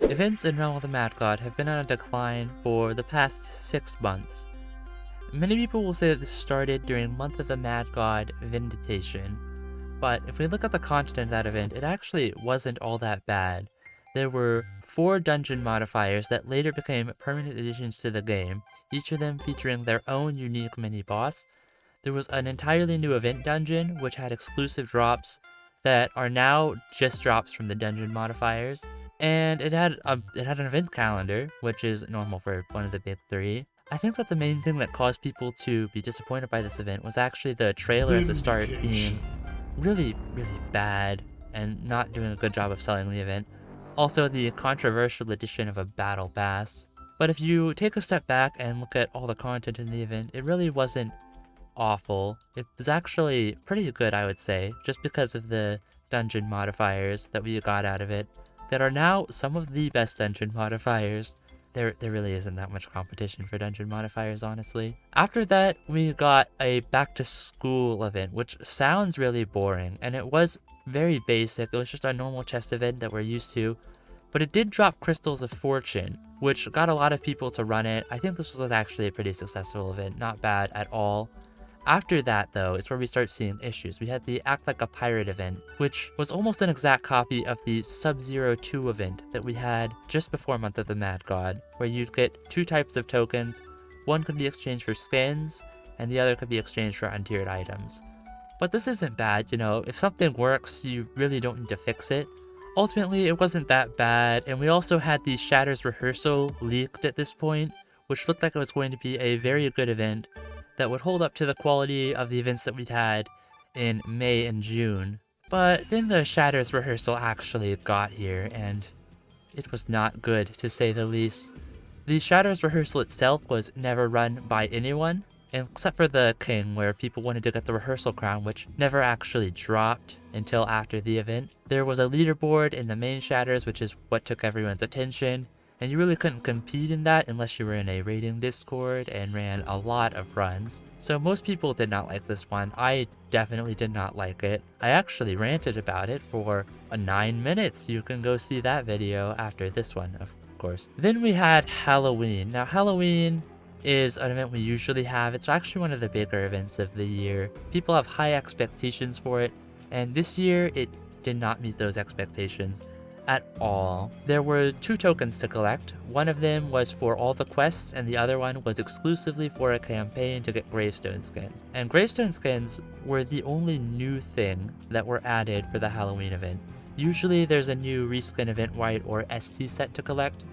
Events in Realm of the Mad God have been on a decline for the past 6 months. Many people will say that this started during Month of the Mad God Vindication, but if we look at the content of that event, it actually wasn't all that bad. There were 4 dungeon modifiers that later became permanent additions to the game, each of them featuring their own unique mini-boss. There was an entirely new event dungeon, which had exclusive drops that are now just drops from the dungeon modifiers. And it had an event calendar, which is normal for one of the big 3. I think that the main thing that caused people to be disappointed by this event was actually the trailer at the start being really, really bad and not doing a good job of selling the event. Also, the controversial addition of a battle pass. But if you take a step back and look at all the content in the event, it really wasn't awful. It was actually pretty good, I would say, just because of the dungeon modifiers that we got out of it, that are now some of the best dungeon modifiers. There really isn't that much competition for dungeon modifiers, honestly. After that, we got a back to school event, which sounds really boring, and it was very basic. It was just a normal chest event that we're used to, but it did drop Crystals of Fortune, which got a lot of people to run it. I think this was actually a pretty successful event, not bad at all. After that, though, is where we start seeing issues. We had the Act Like a Pirate event, which was almost an exact copy of the Sub-Zero 2 event that we had just before Month of the Mad God, where you'd get 2 types of tokens. One could be exchanged for skins, and the other could be exchanged for untiered items. But this isn't bad, you know, if something works, you really don't need to fix it. Ultimately, it wasn't that bad, and we also had the Shatters rehearsal leaked at this point, which looked like it was going to be a very good event that would hold up to the quality of the events that we'd had in May and June. But then the Shatters rehearsal actually got here, and it was not good, to say the least. The Shatters rehearsal itself was never run by anyone, except for the King, where people wanted to get the rehearsal crown, which never actually dropped until after the event. There was a leaderboard in the main Shatters, which is what took everyone's attention, and you really couldn't compete in that unless you were in a raiding Discord and ran a lot of runs. So most people did not like this one. I definitely did not like it. I actually ranted about it for 9 minutes. You can go see that video after this one, of course. Then we had Halloween. Now Halloween is an event we usually have. It's actually one of the bigger events of the year. People have high expectations for it, and this year it did not meet those expectations at all. There were 2 tokens to collect. One of them was for all the quests, and the other one was exclusively for a campaign to get gravestone skins. And gravestone skins were the only new thing that were added for the Halloween event. Usually there's a new reskin event white or ST set to collect.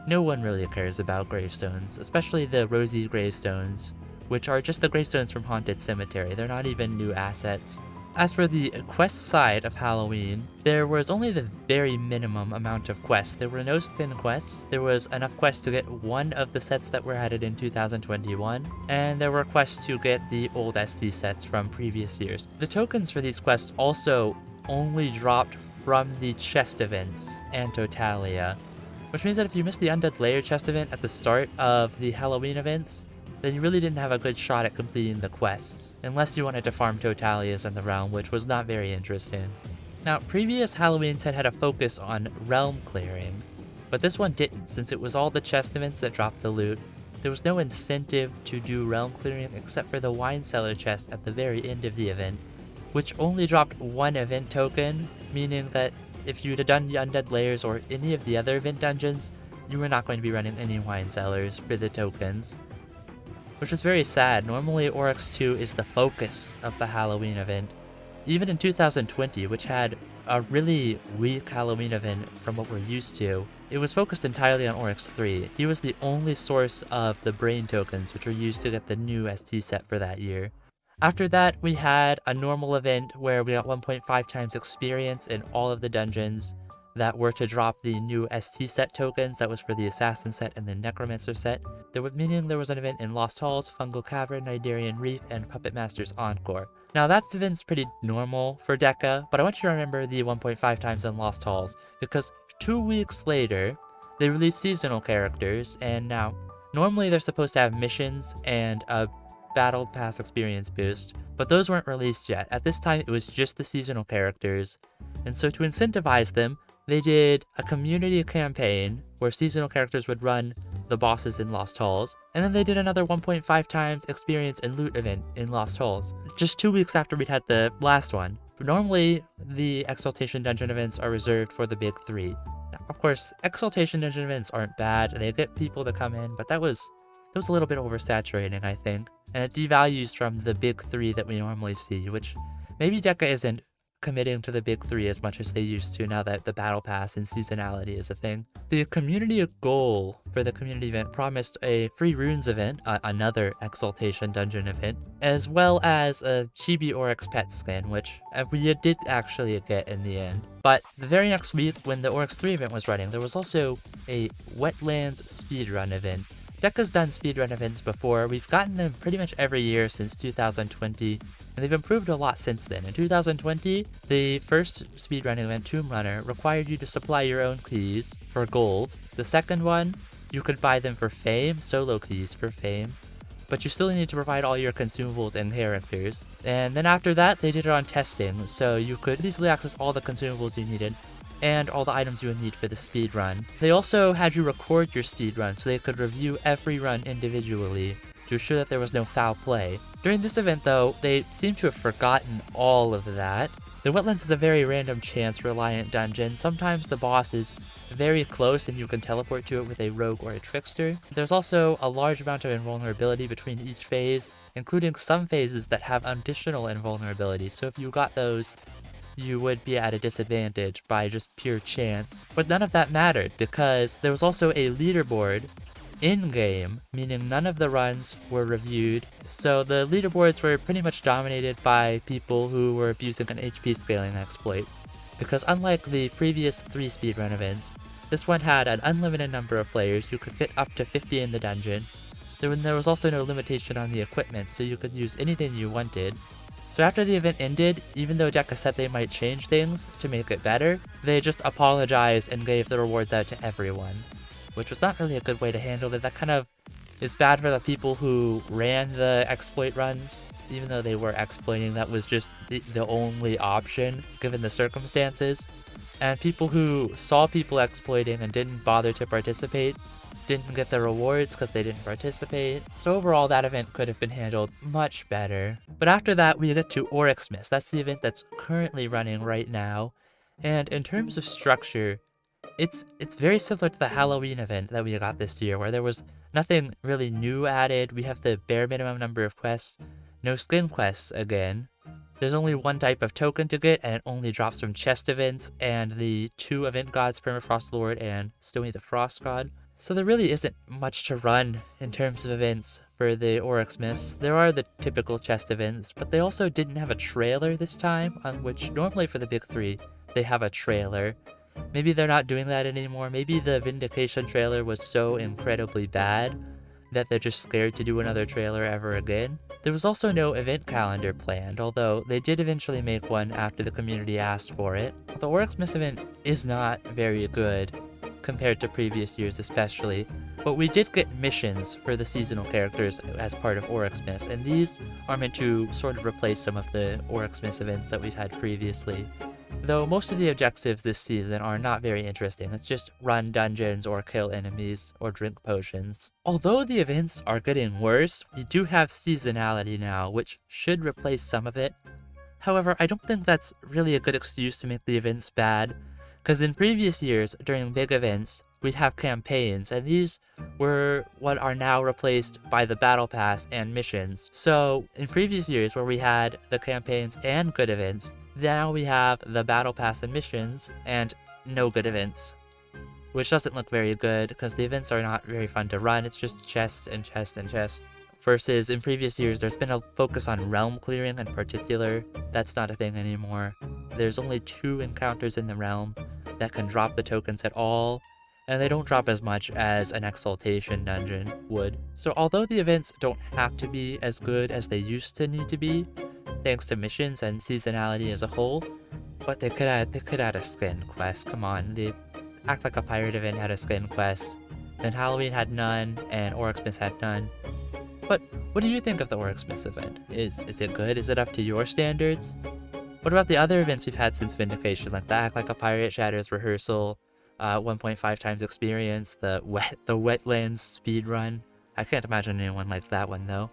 No one really cares about gravestones, especially the rosy gravestones, which are just the gravestones from Haunted Cemetery. They're not even new assets. As for the quest side of Halloween, there was only the very minimum amount of quests. There were no spin quests, there was enough quests to get one of the sets that were added in 2021, and there were quests to get the old ST sets from previous years. The tokens for these quests also only dropped from the chest events and Totalia, which means that if you missed the Undead Lair chest event at the start of the Halloween events, then you really didn't have a good shot at completing the quests, unless you wanted to farm Totalias in the realm, which was not very interesting. Now, previous Halloweens had a focus on realm clearing, but this one didn't, since it was all the chest events that dropped the loot. There was no incentive to do realm clearing except for the wine cellar chest at the very end of the event, which only dropped 1 event token, meaning that if you'd have done the Undead Lairs or any of the other event dungeons, you were not going to be running any wine cellars for the tokens, which was very sad. Normally Oryx 2 is the focus of the Halloween event. Even in 2020, which had a really weak Halloween event from what we're used to, it was focused entirely on Oryx 3. He was the only source of the brain tokens, which were used to get the new ST set for that year. After that, we had a normal event where we got 1.5 times experience in all of the dungeons that were to drop the new ST set tokens. That was for the Assassin set and the Necromancer set. Meaning there was an event in Lost Halls, Fungal Cavern, Nidarian Reef, and Puppet Master's Encore. Now that event's pretty normal for Deca, but I want you to remember the 1.5 times in Lost Halls, because 2 weeks later, they released seasonal characters, and now, normally they're supposed to have missions and a Battle Pass experience boost, but those weren't released yet. At this time, it was just the seasonal characters, and so to incentivize them, they did a community campaign where seasonal characters would run the bosses in Lost Halls, and then they did another 1.5 times experience and loot event in Lost Halls, just 2 weeks after we'd had the last one. Normally, the Exaltation Dungeon events are reserved for the big three. Now, of course, Exaltation Dungeon events aren't bad, and they get people to come in, but that was a little bit oversaturating, I think, and it devalues from the big three that we normally see, which maybe Deca isn't committing to the big three as much as they used to now that the battle pass and seasonality is a thing. The community goal for the community event promised a free runes event, another Exaltation Dungeon event, as well as a Chibi Oryx pet skin, which we did actually get in the end. But the very next week, when the Oryx 3 event was running, there was also a Wetlands speedrun event. Deca's done speedrun events before. We've gotten them pretty much every year since 2020, and they've improved a lot since then. In 2020, the first speedrun event, Tomb Runner, required you to supply your own keys for gold. The second one, you could buy them for fame, solo keys for fame, but you still need to provide all your consumables and characters. And then after that, they did it on testing, so you could easily access all the consumables you needed and all the items you would need for the speed run. They also had you record your speed run so they could review every run individually to ensure that there was no foul play. During this event though, they seem to have forgotten all of that. The Wetlands is a very random chance reliant dungeon. Sometimes the boss is very close and you can teleport to it with a rogue or a trickster. There's also a large amount of invulnerability between each phase, including some phases that have additional invulnerability, so if you got those, you would be at a disadvantage by just pure chance. But none of that mattered because there was also a leaderboard in-game, meaning none of the runs were reviewed. So the leaderboards were pretty much dominated by people who were abusing an HP scaling exploit. Because unlike the previous 3 speedrun events, this one had an unlimited number of players. You could fit up to 50 in the dungeon. There was also no limitation on the equipment, so you could use anything you wanted. So after the event ended, even though Deca said they might change things to make it better, they just apologized and gave the rewards out to everyone, which was not really a good way to handle it. That kind of is bad for the people who ran the exploit runs. Even though they were exploiting, that was just the only option given the circumstances. And people who saw people exploiting and didn't bother to participate didn't get the rewards because they didn't participate. So overall, that event could have been handled much better. But after that, we get to Oryxmas. That's the event that's currently running right now. And in terms of structure, it's very similar to the Halloween event that we got this year, where there was nothing really new added. We have the bare minimum number of quests, no skin quests again. There's only one type of token to get, and it only drops from chest events and the 2 event gods, Permafrost Lord and Stony the Frost God. So there really isn't much to run in terms of events for the Oryxmas. There are the typical chest events, but they also didn't have a trailer this time, on which normally for the big 3, they have a trailer. Maybe they're not doing that anymore. Maybe the Vindication trailer was so incredibly bad that they're just scared to do another trailer ever again. There was also no event calendar planned, although they did eventually make one after the community asked for it. The Oryxmas event is not very good compared to previous years especially, but we did get missions for the seasonal characters as part of Oryxmas, and these are meant to sort of replace some of the Oryxmas events that we've had previously. Though most of the objectives this season are not very interesting. It's just run dungeons or kill enemies or drink potions. Although the events are getting worse, we do have seasonality now, which should replace some of it. However, I don't think that's really a good excuse to make the events bad, because in previous years, during big events, we'd have campaigns, and these were what are now replaced by the battle pass and missions. So in previous years where we had the campaigns and good events, now we have the battle pass and missions and no good events, which doesn't look very good because the events are not very fun to run. It's just chest and chest and chest. Versus in previous years, there's been a focus on realm clearing in particular. That's not a thing anymore. There's only 2 encounters in the realm that can drop the tokens at all, and they don't drop as much as an Exaltation dungeon would. So although the events don't have to be as good as they used to need to be, thanks to missions and seasonality as a whole, but they could add a skin quest. Come on, the Act Like a Pirate event had a skin quest, then Halloween had none, and Oryxmas had none. But what do you think of the Oryxmas event? Is it good? Is it up to your standards? What about the other events we've had since Vindication, like the Act Like a Pirate, Shatters, rehearsal, 1.5 times experience, the Wetlands speedrun? I can't imagine anyone like that one though.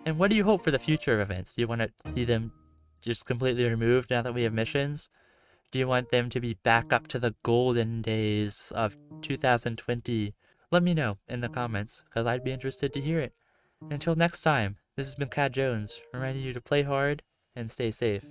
And what do you hope for the future of events? Do you want to see them just completely removed now that we have missions? Do you want them to be back up to the golden days of 2020? Let me know in the comments, because I'd be interested to hear it. And until next time, this has been Cat Jones, reminding you to play hard and stay safe.